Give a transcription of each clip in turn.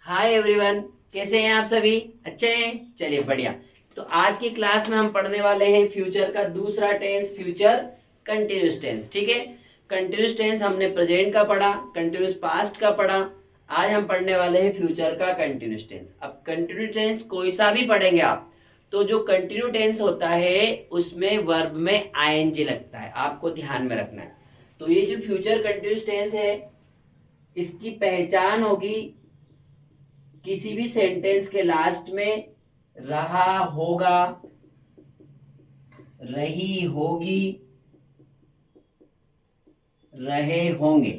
Hi everyone, कैसे हैं आप सभी? अच्छे हैं? चलिए बढ़िया। तो आज की क्लास में हम पढ़ने वाले हैं फ्यूचर का दूसरा टेंस, फ्यूचर कंटिन्यूस टेंस। ठीक है, कंटिन्यूस टेंस हमने प्रेजेंट का पढ़ा, कंटिन्यूस पास्ट का पढ़ा। आज हम पढ़ने वाले हैं फ्यूचर का कंटिन्यूस टेंस। अब कंटिन्यूस टेंस कोई सा भी पढ़ेंगे आप, तो जो कंटिन्यू टेंस होता है उसमें वर्ब में आईएनजी लगता है, आपको ध्यान में रखना है। तो ये जो फ्यूचर कंटिन्यूस टेंस है, इसकी पहचान होगी किसी भी सेंटेंस के लास्ट में रहा होगा, रही होगी, रहे होंगे।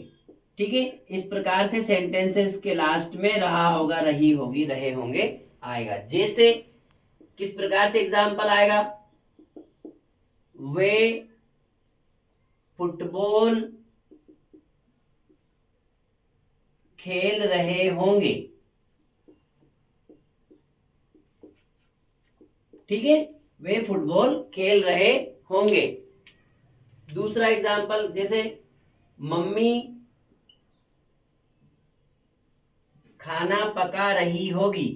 ठीक है, इस प्रकार से सेंटेंसेस के लास्ट में रहा होगा, रही होगी, रहे होंगे आएगा। जैसे किस प्रकार से एग्जाम्पल आएगा? वे फुटबॉल खेल रहे होंगे। ठीक है, वे फुटबॉल खेल रहे होंगे। दूसरा एग्जाम्पल, जैसे मम्मी खाना पका रही होगी।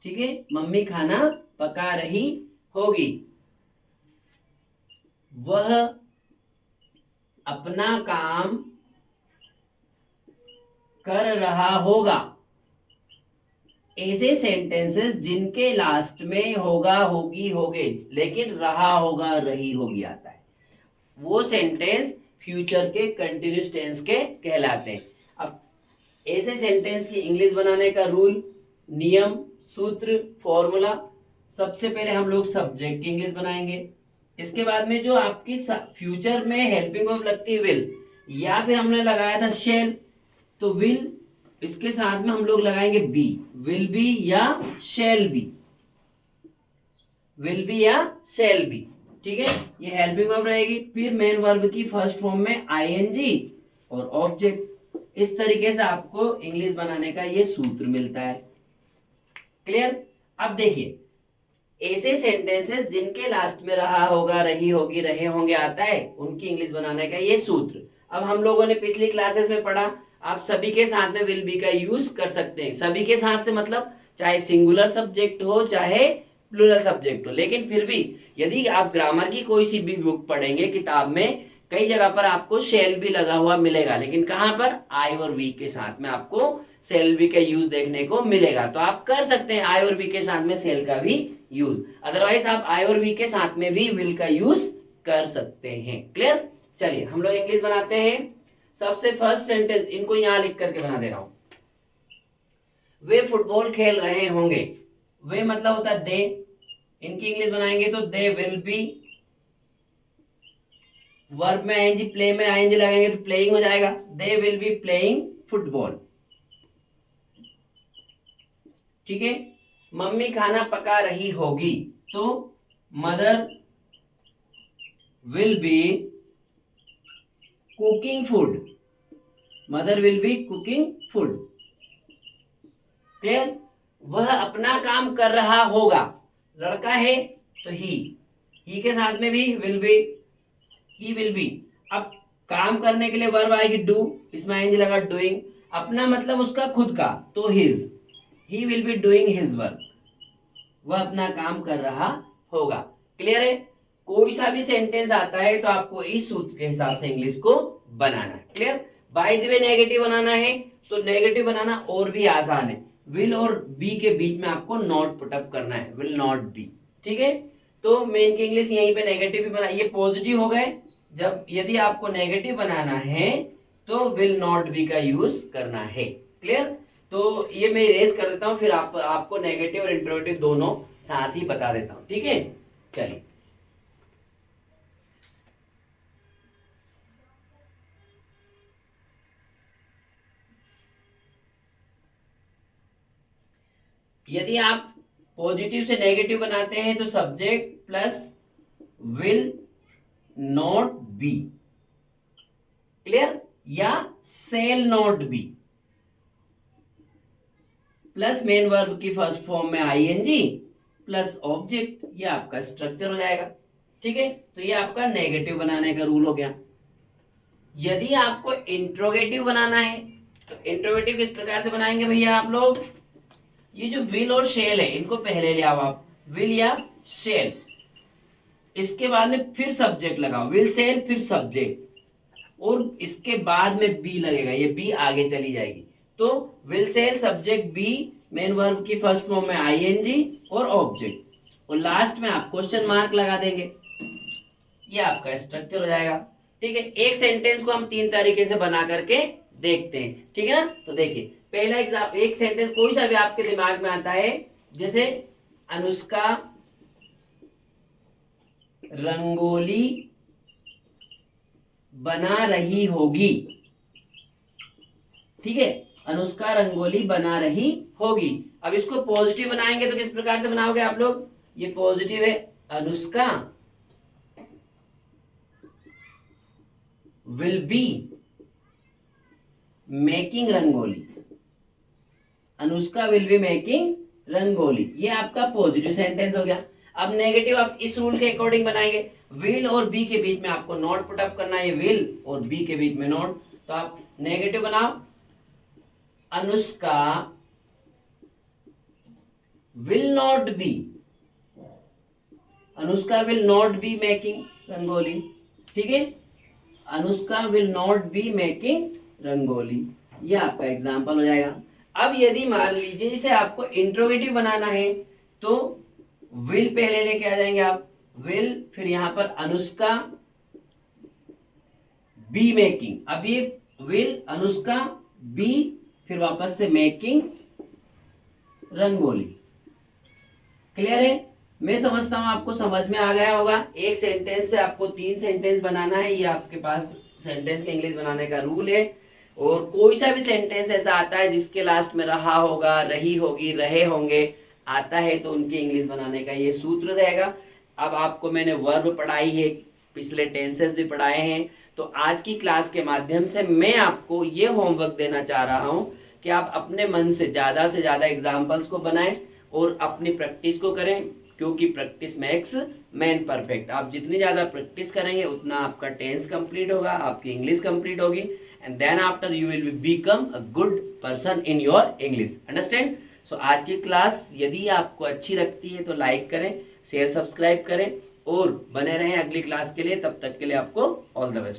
ठीक है, मम्मी खाना पका रही होगी। वह अपना काम कर रहा होगा। ऐसे सेंटेंसेस जिनके लास्ट में होगा, होगी, होगे, लेकिन रहा होगा, रही होगी आता है, वो सेंटेंस फ्यूचर के कंटिन्यूस टेंस के कहलाते हैं। अब ऐसे सेंटेंस की इंग्लिश बनाने का रूल, नियम, सूत्र, फॉर्मूला। सबसे पहले हम लोग सब्जेक्ट की इंग्लिश बनाएंगे। इसके बाद में जो आपकी फ्यूचर में हेल्पिंग वर्ब लगती है विल, या फिर हमने लगाया था शेल, तो विल इसके साथ में हम लोग लगाएंगे बी, विल बी या शेल बी, विल बी या शेल बी। ठीक है, ये हेल्पिंग वर्ब रहेगी। फिर मेन वर्ब की फर्स्ट फॉर्म में आईएनजी और ऑब्जेक्ट। इस तरीके से आपको इंग्लिश बनाने का ये सूत्र मिलता है। क्लियर? अब देखिए, ऐसे सेंटेंसेस जिनके लास्ट में रहा होगा, रही होगी, रहे होंगे आता है, उनकी इंग्लिश बनाने का ये सूत्र। अब हम लोगों ने पिछली क्लासेस में पढ़ा, आप सभी के साथ में विल बी का यूज कर सकते हैं। सभी के साथ से मतलब चाहे सिंगुलर सब्जेक्ट हो चाहे प्लूरल सब्जेक्ट हो, लेकिन फिर भी यदि आप ग्रामर की कोई सी भी बुक पढ़ेंगे किताब में, कई जगह पर आपको शेल भी लगा हुआ मिलेगा, लेकिन कहां पर? आई और वी के साथ में आपको सेल बी का यूज देखने को मिलेगा। तो आप कर सकते हैं आई और वी के साथ में सेल का भी यूज, अदरवाइज आप आई और वी के साथ में भी विल का यूज कर सकते हैं। क्लियर? चलिए हम लोग इंग्लिश बनाते हैं। सबसे फर्स्ट सेंटेंस इनको यहां लिख करके बना दे रहा हूं। वे फुटबॉल खेल रहे होंगे। वे मतलब होता है दे, इनकी इंग्लिश बनाएंगे तो दे विल बी। वर्ब में आईएनजी, प्ले में आईएनजी लगाएंगे तो प्लेइंग हो जाएगा। They will be playing football. ठीक है, मम्मी खाना पका रही होगी, तो mother will be cooking food. Mother will be cooking food. Clear? वह अपना काम कर रहा होगा। लड़का है तो ही के साथ में भी will be, he will be. अब काम करने के लिए वर्ब आएगी डू, इसमें आएंगे लगा डूइंग। अपना मतलब उसका खुद का, तो his, he will be doing his work. वह अपना काम कर रहा होगा। क्लियर है? कोई सा भी सेंटेंस आता है तो आपको इस सूत्र के हिसाब से इंग्लिश को बनाना है। Clear? By the way negative बनाना है तो नेगेटिव बनाना और भी आसान है। विल और बी के बीच में आपको नॉट पुटअप करना है, विल नॉट बी। ठीक है, तो मेन की इंग्लिश यहीं पे नेगेटिव भी बना, ये पॉजिटिव हो गए। जब यदि आपको नेगेटिव बनाना है तो विल नॉट बी का यूज करना है। क्लियर? तो ये मैं इरेज कर देता हूं, फिर आपको नेगेटिव और इंट्रोगेटिव दोनों साथ ही बता देता हूं। ठीक है, चलिए। यदि आप पॉजिटिव से नेगेटिव बनाते हैं तो subject plus will not be. Clear? या shall not be plus main verb की फर्स्ट फॉर्म में आईएनजी प्लस ऑब्जेक्ट, ये आपका स्ट्रक्चर हो जाएगा। ठीक है, तो ये आपका नेगेटिव बनाने का रूल हो गया। यदि आपको इंट्रोगेटिव बनाना है तो इंट्रोगेटिव किस प्रकार से बनाएंगे भैया आप लोग, ये जो विल और शेल है इनको पहले ले आओ आप, विल या शेल, इसके बाद में फिर सब्जेक्ट लगाओ, विल शेल फिर सब्जेक्ट, और इसके बाद में बी लगेगा, ये बी आगे चली जाएगी। तो will shall subject be, main verb की फर्स्ट फॉर्म में आईएनजी और ऑब्जेक्ट, और लास्ट में आप क्वेश्चन मार्क लगा देंगे, ये आपका स्ट्रक्चर हो जाएगा। ठीक है, एक सेंटेंस को हम तीन तरीके से बना करके देखते हैं, ठीक है ना। तो देखिए पहला एग्जाम, एक सेंटेंस कोई सा भी आपके दिमाग में आता है, जैसे अनुष्का रंगोली बना रही होगी, ठीक है, अनुष्का रंगोली बना रही होगी। अब इसको पॉजिटिव बनाएंगे तो किस प्रकार से बनाओगे आप लोग, ये पॉजिटिव है, Anushka will be making rangoli, Anushka will be making rangoli, ये आपका पॉजिटिव सेंटेंस हो गया। अब नेगेटिव आप इस रूल के अकॉर्डिंग बनाएंगे, विल और बी के बीच में आपको नॉट पुट अप करना है, विल और बी के बीच में नॉट, तो आप नेगेटिव बनाओ, Anushka will not B, Anushka will not be making rangoli, ठीक है, Anushka will not be making rangoli, ये आपका एग्जाम्पल हो जाएगा। अब यदि मान लीजिए इसे आपको इंट्रोगेटिव बनाना है तो विल पहले लेके आ जाएंगे आप, विल फिर यहां पर अनुष्का बी मेकिंग, अब ये विल अनुष्का बी फिर वापस से मेकिंग रंगोली। क्लियर है, मैं समझता हूं आपको समझ में आ गया होगा। एक सेंटेंस से आपको तीन सेंटेंस बनाना है, ये आपके पास सेंटेंस के इंग्लिश बनाने का रूल है। और कोई सा भी सेंटेंस ऐसा आता है जिसके लास्ट में रहा होगा, रही होगी, रहे होंगे आता है, तो उनकी इंग्लिश बनाने का ये सूत्र रहेगा। अब आपको मैंने वर्ब पढ़ाई है, पिछले टेंसेस भी पढ़ाए हैं, तो आज की क्लास के माध्यम से मैं आपको ये होमवर्क देना चाह रहा हूं कि आप अपने मन से ज्यादा एग्जाम्पल्स को बनाएं और अपनी प्रैक्टिस को करें, क्योंकि प्रैक्टिस मेक्स मैन परफेक्ट। आप जितनी ज्यादा प्रैक्टिस करेंगे उतना आपका टेंस कंप्लीट होगा, आपकी इंग्लिश कंप्लीट होगी, and then after you will become a good person in your English, understand. So आज की क्लास यदि आपको अच्छी लगती है तो लाइक करें, शेयर सब्सक्राइब करें और बने रहें अगली क्लास के लिए। तब तक के लिए आपको ऑल द बेस्ट।